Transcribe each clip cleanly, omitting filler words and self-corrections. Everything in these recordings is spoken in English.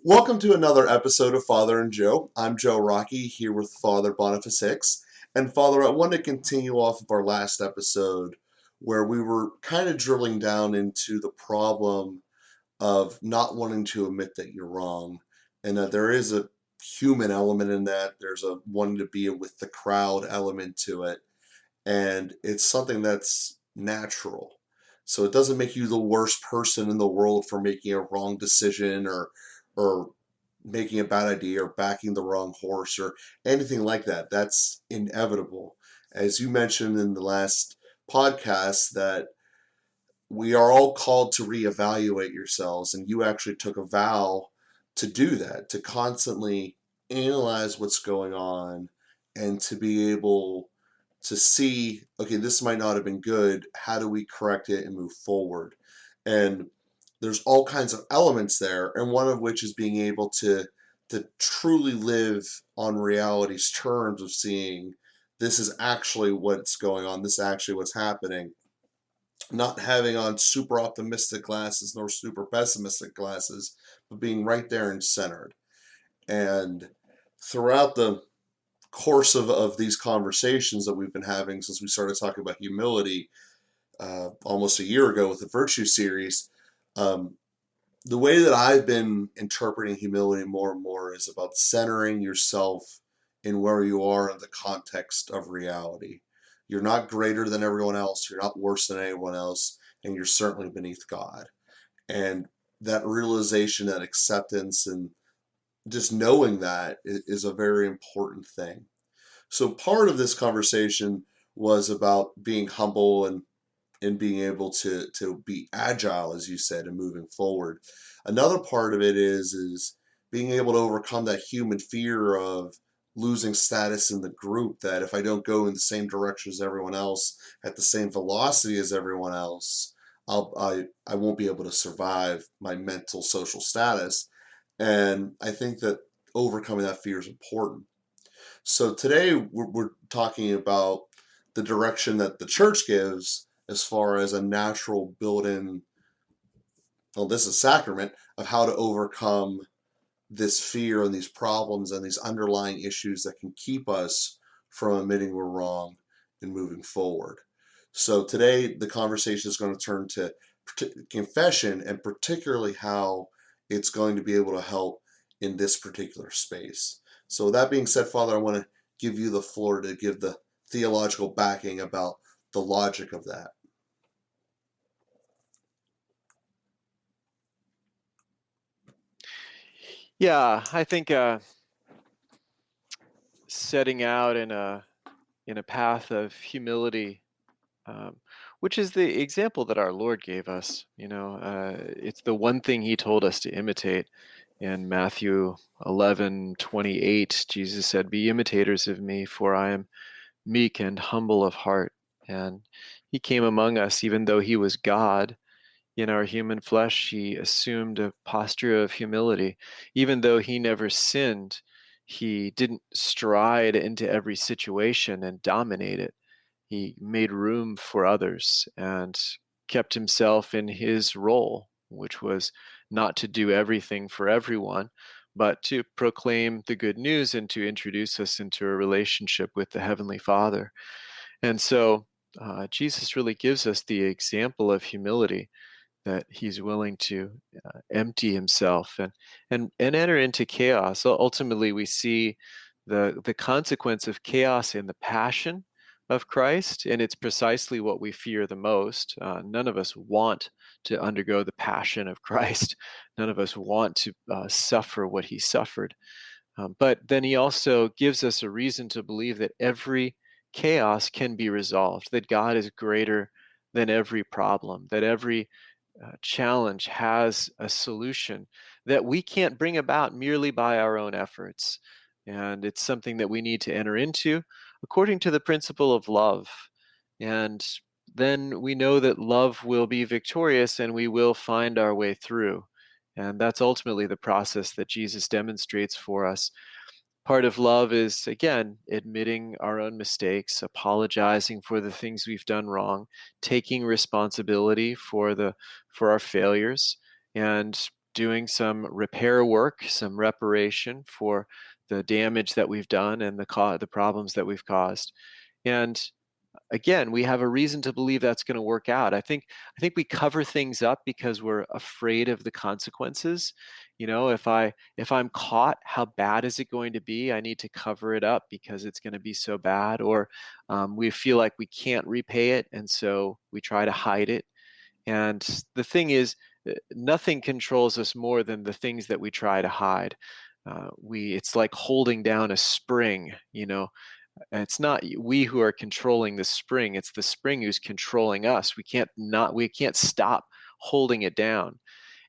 Welcome to another episode of Father and Joe. I'm Joe Rocky here with Father Boniface Hicks. And Father, I want to continue off of our last episode where we were kind of drilling down into the problem of not wanting to admit that you're wrong. And that there is a human element in that. There's a wanting to be with the crowd element to it. And it's something that's natural. So it doesn't make you the worst person in the world for making a wrong decision or making a bad idea or backing the wrong horse or anything like that. That's inevitable. As you mentioned in the last podcast, that we are all called to reevaluate yourselves, and you actually took a vow to do that, to constantly analyze what's going on and to be able to see, okay, this might not have been good. How do we correct it and move forward? And there's all kinds of elements there, and one of which is being able to truly live on reality's terms of seeing this is actually what's going on, this is actually what's happening, not having on super optimistic glasses nor super pessimistic glasses, but being right there and centered. And throughout the course of these conversations that we've been having since we started talking about humility almost a year ago with the Virtue series, um, the way that I've been interpreting humility more and more is about centering yourself in where you are in the context of reality. You're not greater than everyone else, you're not worse than anyone else, and you're certainly beneath God. And that realization, that acceptance, and just knowing that is a very important thing. So part of this conversation was about being humble and being able to be agile, as you said, and moving forward. Another part of it is being able to overcome that human fear of losing status in the group, that if I don't go in the same direction as everyone else, at the same velocity as everyone else, I won't be able to survive my mental social status. And I think that overcoming that fear is important. So today we're talking about the direction that the church gives as far as a natural built-in, well, this is sacrament of how to overcome this fear and these problems and these underlying issues that can keep us from admitting we're wrong and moving forward. So today the conversation is going to turn to confession, and particularly how it's going to be able to help in this particular space. So with that being said, Father, I want to give you the floor to give the theological backing about the logic of that. Yeah, I think setting out in a path of humility, um, which is the example that our Lord gave us. It's the one thing He told us to imitate. In Matthew 11:28, Jesus said, "Be imitators of me, for I am meek and humble of heart." And He came among us, even though He was God. In our human flesh, He assumed a posture of humility. Even though He never sinned, He didn't stride into every situation and dominate it. He made room for others and kept Himself in His role, which was not to do everything for everyone, but to proclaim the good news and to introduce us into a relationship with the Heavenly Father. And so Jesus really gives us the example of humility, that He's willing to empty Himself and enter into chaos. So ultimately, we see the consequence of chaos in the passion of Christ, and it's precisely what we fear the most. None of us want to undergo the passion of Christ. None of us want to suffer what He suffered. But then He also gives us a reason to believe that every chaos can be resolved, that God is greater than every problem, that every challenge has a solution that we can't bring about merely by our own efforts. And it's something that we need to enter into according to the principle of love. And then we know that love will be victorious and we will find our way through. And that's ultimately the process that Jesus demonstrates for us. Part of love is, again, admitting our own mistakes, apologizing for the things we've done wrong, taking responsibility for our failures, and doing some repair work, some reparation for the damage that we've done and the problems that we've caused. And again, we have a reason to believe that's going to work out. I think we cover things up because we're afraid of the consequences. If I'm caught, how bad is it going to be? I need to cover it up because it's going to be so bad. Or we feel like we can't repay it, and so we try to hide it. And the thing is, nothing controls us more than the things that we try to hide. It's like holding down a spring. And it's not we who are controlling the spring, it's the spring who's controlling us. We can't stop holding it down.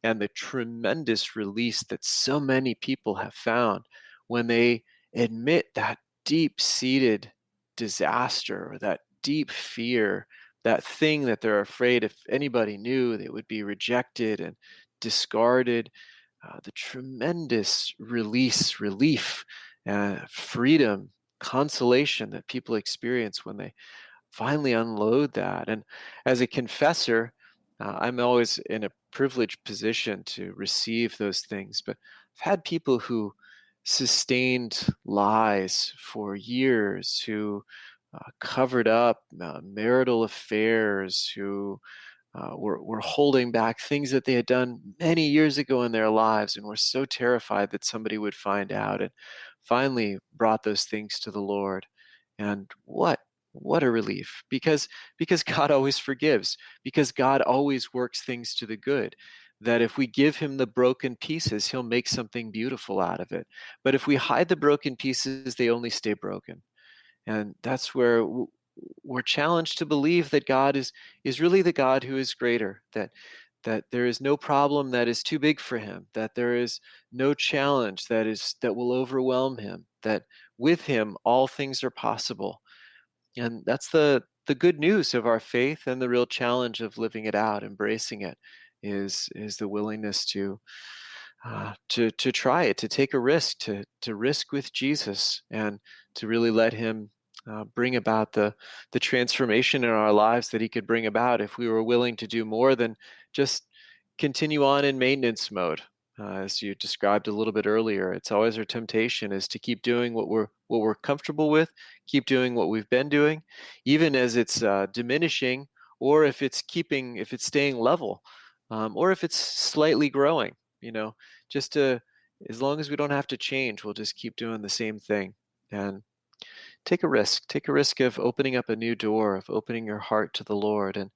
And the tremendous release that so many people have found when they admit that deep-seated disaster or that deep fear, that thing that they're afraid if anybody knew they would be rejected and discarded, the tremendous relief, freedom, consolation that people experience when they finally unload that. And as a confessor, I'm always in a privileged position to receive those things. But I've had people who sustained lies for years, who covered up marital affairs, who were holding back things that they had done many years ago in their lives and were so terrified that somebody would find out, and finally brought those things to the Lord. And what a relief, because God always forgives, because God always works things to the good, that if we give him the broken pieces, he'll make something beautiful out of it. But if we hide the broken pieces, they only stay broken. And that's where we're challenged to believe that God is really the God who is greater, that there is no problem that is too big for him, that there is no challenge that will overwhelm him, that with him all things are possible. And that's the good news of our faith, and the real challenge of living it out, embracing it, is the willingness to try it, to take a risk, to risk with Jesus, and to really let him bring about the transformation in our lives that he could bring about if we were willing to do more than just continue on in maintenance mode. As you described a little bit earlier, it's always our temptation is to keep doing what we're comfortable with, keep doing what we've been doing, even as it's diminishing, or if it's staying level, or if it's slightly growing. You know, just to as long as we don't have to change, we'll just keep doing the same thing. And take a risk of opening up a new door, of opening your heart to the Lord. And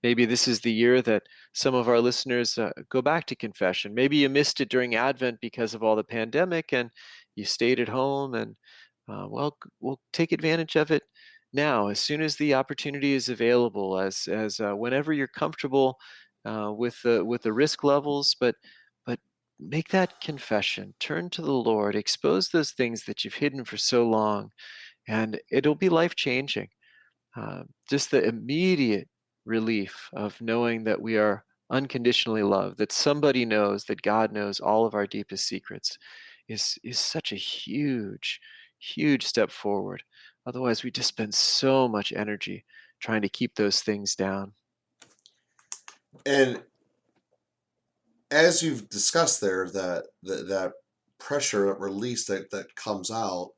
maybe this is the year that some of our listeners go back to confession. Maybe you missed it during Advent because of all the pandemic and you stayed at home. And well, we'll take advantage of it now, as soon as the opportunity is available, as whenever you're comfortable with the risk levels. But make that confession, turn to the Lord, expose those things that you've hidden for so long, and it'll be life changing. Just the immediate relief of knowing that we are unconditionally loved, that somebody knows, that God knows all of our deepest secrets, is such a huge step forward. Otherwise, we just spend so much energy trying to keep those things down. And as you've discussed there, that pressure, that release that comes out,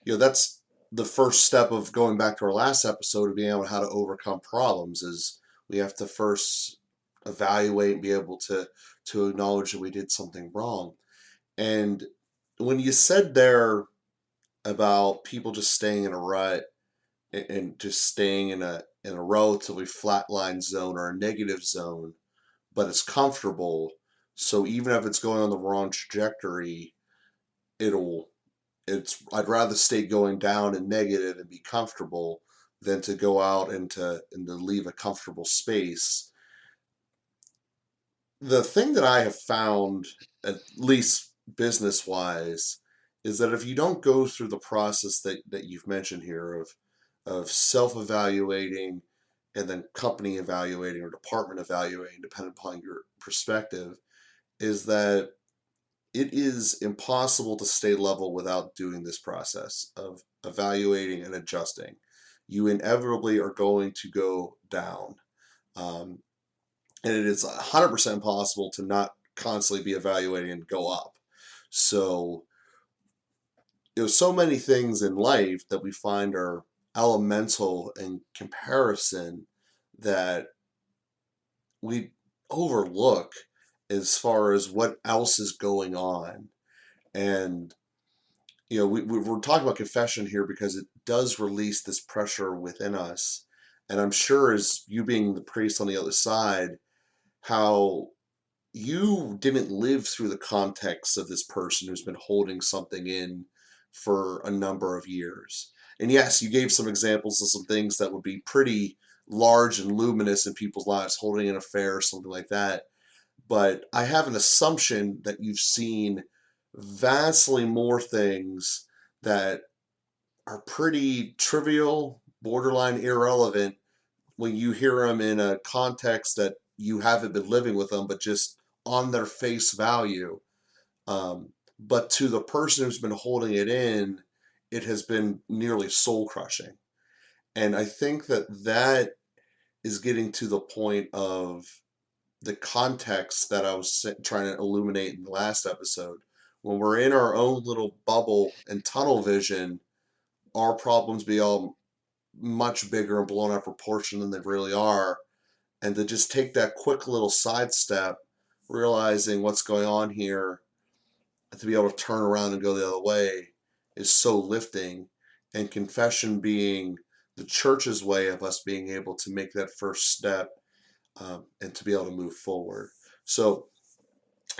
that's the first step of going back to our last episode of being able to how to overcome problems. Is we have to first evaluate and be able to acknowledge that we did something wrong. And when you said there about people just staying in a rut and just staying in a relatively flatline zone or a negative zone, but it's comfortable. So even if it's going on the wrong trajectory, it'll I'd rather stay going down and negative and be comfortable than to go out and to leave a comfortable space. The thing that I have found, at least business wise, is that if you don't go through the process that you've mentioned here of self-evaluating and then company evaluating or department evaluating, depending upon your perspective, is that it is impossible to stay level without doing this process of evaluating and adjusting. You inevitably are going to go down. And it is 100% possible to not constantly be evaluating and go up. So, so many things in life that we find are elemental in comparison that we overlook as far as what else is going on. And, we're talking about confession here because it does release this pressure within us. And I'm sure, as you being the priest on the other side, how you didn't live through the context of this person who's been holding something in for a number of years. And yes, you gave some examples of some things that would be pretty large and luminous in people's lives, holding an affair or something like that. But I have an assumption that you've seen vastly more things that are pretty trivial, borderline irrelevant, when you hear them in a context that you haven't been living with them, but just on their face value. But to the person who's been holding it in, it has been nearly soul crushing. And I think that is getting to the point of the context that I was trying to illuminate in the last episode. When we're in our own little bubble and tunnel vision, our problems be all much bigger and blown out of proportion than they really are. And to just take that quick little sidestep, realizing what's going on here, to be able to turn around and go the other way is so lifting. And confession being the church's way of us being able to make that first step, and to be able to move forward. So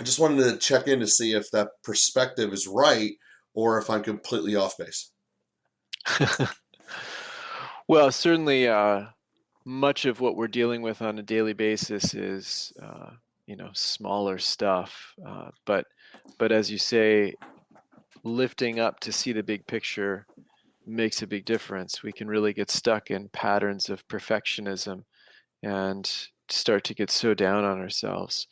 I just wanted to check in to see if that perspective is right or if I'm completely off base. Well, certainly, much of what we're dealing with on a daily basis is, smaller stuff. But as you say, lifting up to see the big picture makes a big difference. We can really get stuck in patterns of perfectionism and start to get so down on ourselves.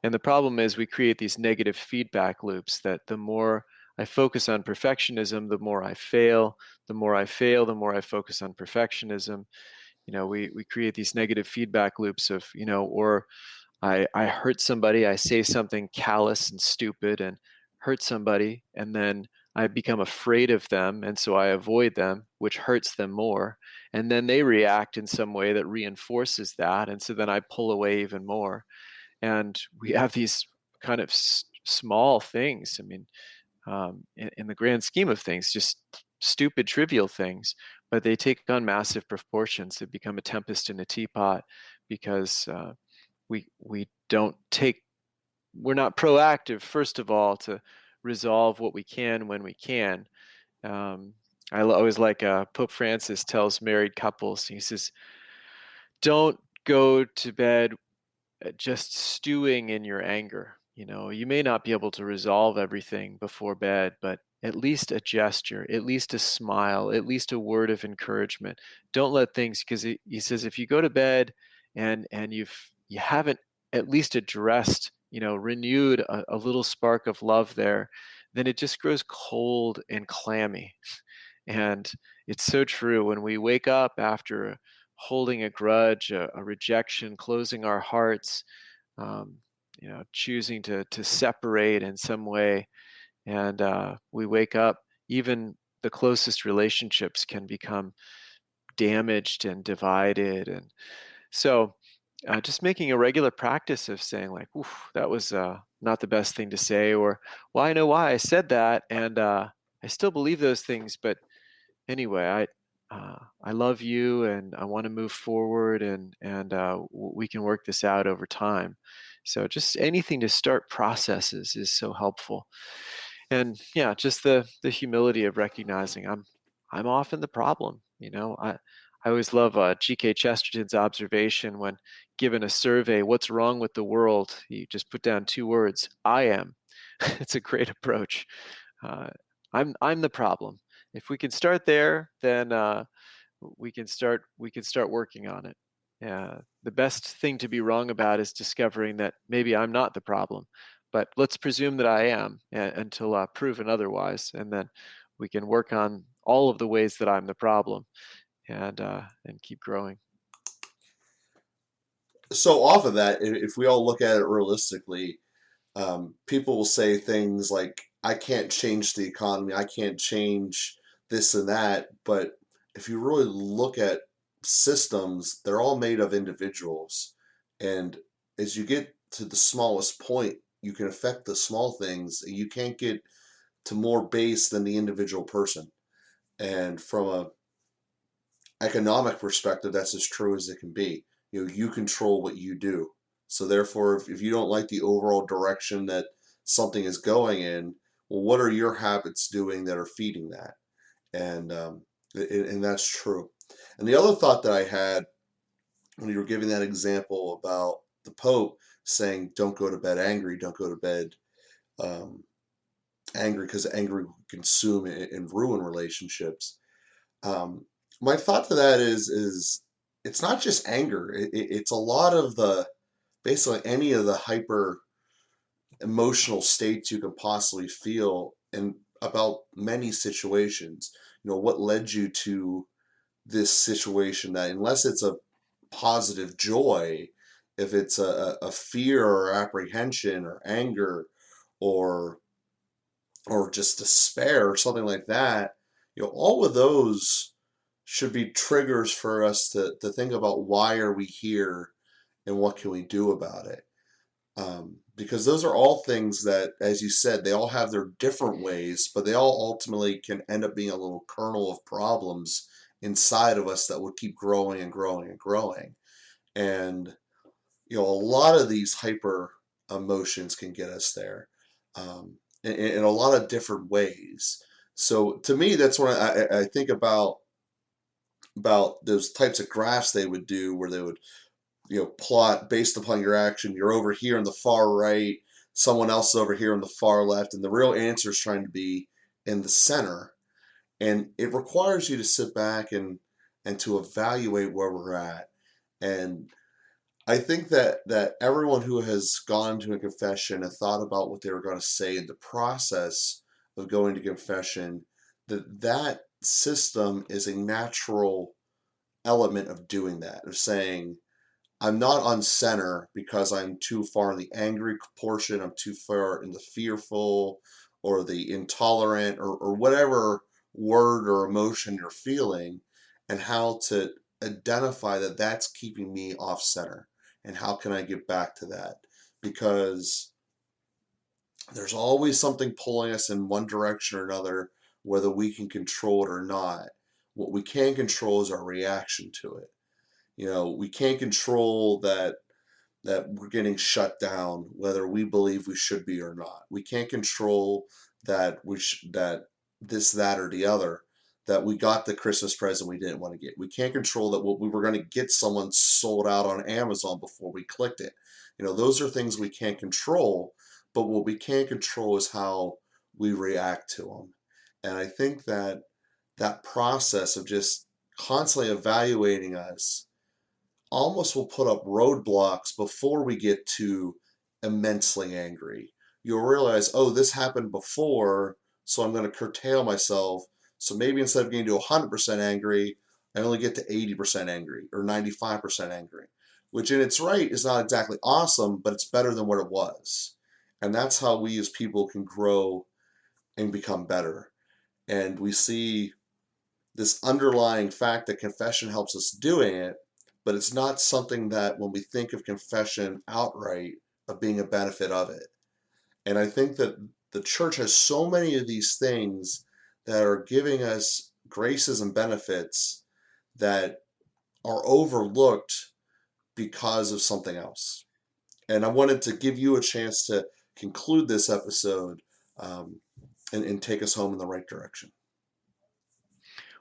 And the problem is we create these negative feedback loops that the more I focus on perfectionism, the more I fail. The more I fail, the more I focus on perfectionism. We create these negative feedback loops of, or I hurt somebody, I say something callous and stupid and hurt somebody, and then I become afraid of them, and so I avoid them, which hurts them more. And then they react in some way that reinforces that, and so then I pull away even more. And we have these kind of small things. I mean, in the grand scheme of things, just stupid, trivial things, but they take on massive proportions. They become a tempest in a teapot because we don't take, we're not proactive, first of all, to resolve what we can when we can. Um, I always like Pope Francis tells married couples, he says, don't go to bed just stewing in your anger. You may not be able to resolve everything before bed, but at least a gesture, at least a smile, at least a word of encouragement. Don't let things, because he says if you go to bed and you haven't at least addressed, renewed a little spark of love there, then it just grows cold and clammy. And it's so true. When we wake up after holding a grudge, a rejection, closing our hearts, um, choosing to separate in some way, and we wake up, even the closest relationships can become damaged and divided. And so, just making a regular practice of saying, like, "Oof, that was not the best thing to say," or, "Well, I know why I said that, and I still believe those things, but anyway, I love you, and I want to move forward, and we can work this out over time." So just anything to start processes is so helpful. And yeah, just the humility of recognizing I'm often the problem. I always love G.K. Chesterton's observation when given a survey, what's wrong with the world? He just put down two words: I am. It's a great approach. Uh, I'm the problem. If we can start there, then we can start working on it. Yeah, the best thing to be wrong about is discovering that maybe I'm not the problem, but let's presume that I am until proven otherwise, and then we can work on all of the ways that I'm the problem, and keep growing. So off of that, if we all look at it realistically, People will say things like, I can't change the economy, I can't change this and that. But if you really look at systems, they're all made of individuals. And as you get to the smallest point, you can affect the small things. You can't get to more base than the individual person. And from a economic perspective, that's as true as it can be. You control what you do. So therefore, if you don't like the overall direction that something is going in, well, what are your habits doing that are feeding that? And and that's true. And the other thought that I had when you were giving that example about the Pope saying, "Don't go to bed angry, don't go to bed um, angry, because anger will consume and ruin relationships." Um, my thought to that is it's not just anger. It's a lot of the basically any of the hyper emotional states you can possibly feel in about many situations. What led you to this situation, that unless it's a positive joy, if it's a fear or apprehension or anger or just despair or something like that, all of those should be triggers for us to think about, why are we here and what can we do about it? Because those are all things that, as you said, they all have their different ways, but they all ultimately can end up being a little kernel of problems inside of us that will keep growing and growing and growing. And a lot of these hyper emotions can get us there, in a lot of different ways. So to me, that's when I think about those types of graphs they would do, where they would plot based upon your action. You're over here in the far right, someone else is over here in the far left, and the real answer is trying to be in the center. And it requires you to sit back and to evaluate where we're at. And I think that everyone who has gone to a confession and thought about what they were going to say in the process of going to confession, that system is a natural element of doing that, of saying, I'm not on center because I'm too far in the angry portion, I'm too far in the fearful or the intolerant, or whatever word or emotion you're feeling, and how to identify that that's keeping me off center, and how can I get back to that? Because there's always something pulling us in one direction or another, whether we can control it or not. What we can control is our reaction to it. We can't control that we're getting shut down, whether we believe we should be or not. We can't control that this, that, or the other, that we got the Christmas present we didn't want to get. We can't control that what we were going to get someone sold out on Amazon before we clicked it. Those are things we can't control, but what we can control is how we react to them. And I think that process of just constantly evaluating us almost will put up roadblocks before we get to immensely angry. You'll realize, oh, this happened before, so I'm going to curtail myself. So maybe instead of getting to 100% angry, I only get to 80% angry or 95% angry, which in its right is not exactly awesome, but it's better than what it was. And that's how we as people can grow and become better. And we see this underlying fact that confession helps us doing it, but it's not something that when we think of confession outright of being a benefit of it. And I think that the church has so many of these things that are giving us graces and benefits that are overlooked because of something else. And I wanted to give you a chance to conclude this episode, and take us home in the right direction.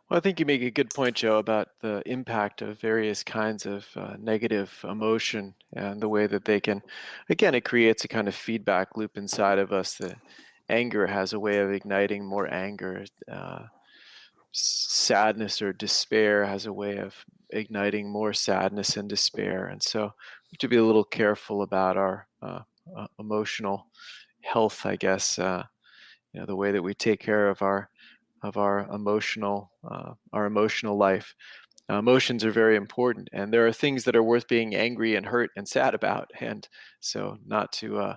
Well, I think you make a good point, Joe, about the impact of various kinds of negative emotion and the way that they can, again, it creates a kind of feedback loop inside of us. The anger has a way of igniting more anger. Sadness or despair has a way of igniting more sadness and despair. And so we have to be a little careful about our emotional health, I guess, the way that we take care of our emotional life. Emotions are very important, and there are things that are worth being angry and hurt and sad about. And so, not to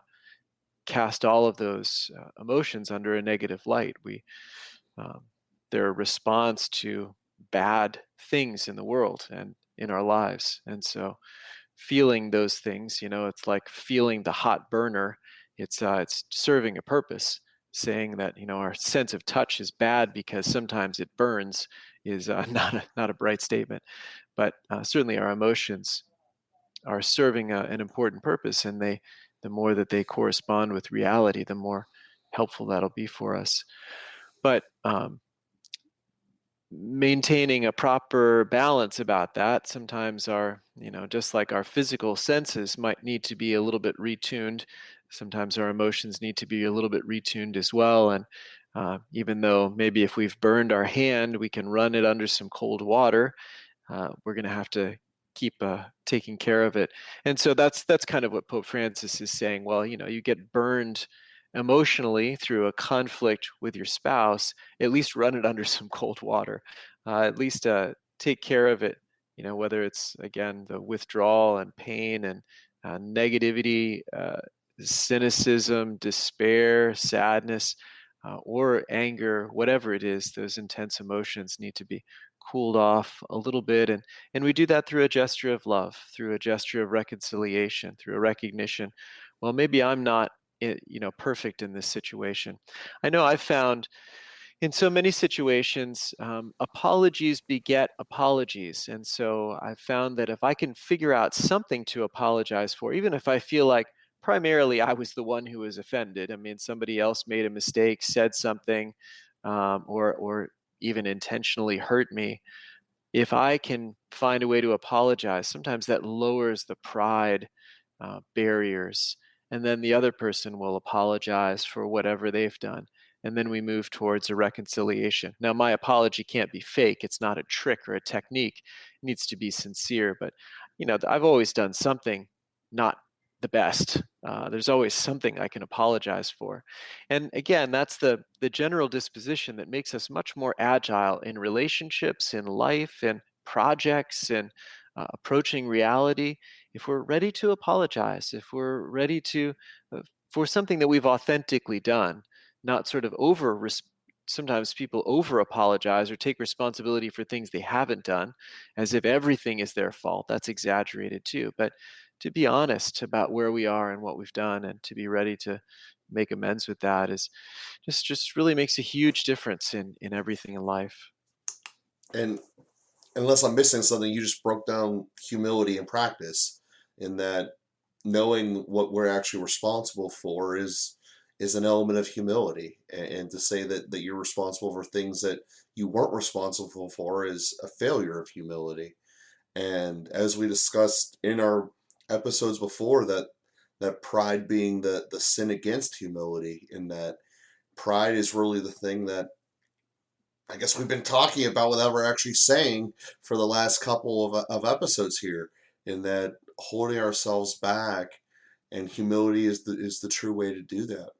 cast all of those emotions under a negative light. Um, they're a response to bad things in the world and in our lives. And so feeling those things, it's like feeling the hot burner. It's serving a purpose, saying that, our sense of touch is bad because sometimes it burns is not a bright statement. But certainly our emotions are serving an important purpose, and the more that they correspond with reality, the more helpful that'll be for us. But maintaining a proper balance about that, sometimes just like our physical senses might need to be a little bit retuned, sometimes our emotions need to be a little bit retuned as well. And even though maybe if we've burned our hand, we can run it under some cold water, we're going to have to keep taking care of it. And so that's kind of what Pope Francis is saying. Well, you get burned emotionally through a conflict with your spouse, at least run it under some cold water. At least take care of it, whether it's, again, the withdrawal and pain and negativity, cynicism, despair, sadness, or anger, whatever it is, those intense emotions need to be cooled off a little bit. And we do that through a gesture of love, through a gesture of reconciliation, through a recognition, well, maybe I'm not perfect in this situation. I know I've found in so many situations, apologies beget apologies. And so I've found that if I can figure out something to apologize for, even if I feel like primarily I was the one who was offended, I mean, somebody else made a mistake, said something, or even intentionally hurt me, if I can find a way to apologize, sometimes that lowers the pride barriers. And then the other person will apologize for whatever they've done. And then we move towards a reconciliation. Now, my apology can't be fake. It's not a trick or a technique. It needs to be sincere. But, I've always done something not the best. There's always something I can apologize for. And again, that's the general disposition that makes us much more agile in relationships, in life, in projects, and approaching reality. If we're ready to apologize, if we're ready to, for something that we've authentically done, not sort of sometimes people over apologize or take responsibility for things they haven't done as if everything is their fault. That's exaggerated too. But to be honest about where we are and what we've done, and to be ready to make amends with that, is just really makes a huge difference in everything in life. And unless I'm missing something, you just broke down humility in practice, in that knowing what we're actually responsible for is an element of humility. And to say that you're responsible for things that you weren't responsible for is a failure of humility. And as we discussed in our episodes before, that pride being the sin against humility, in that pride is really the thing that I guess we've been talking about without we're actually saying for the last couple of episodes here, in that holding ourselves back, and humility is the true way to do that.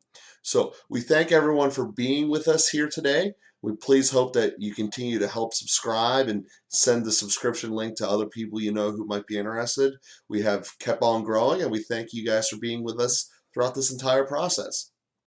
So we thank everyone for being with us here today. We please hope that you continue to help subscribe and send the subscription link to other people you know who might be interested. We have kept on growing, and we thank you guys for being with us throughout this entire process.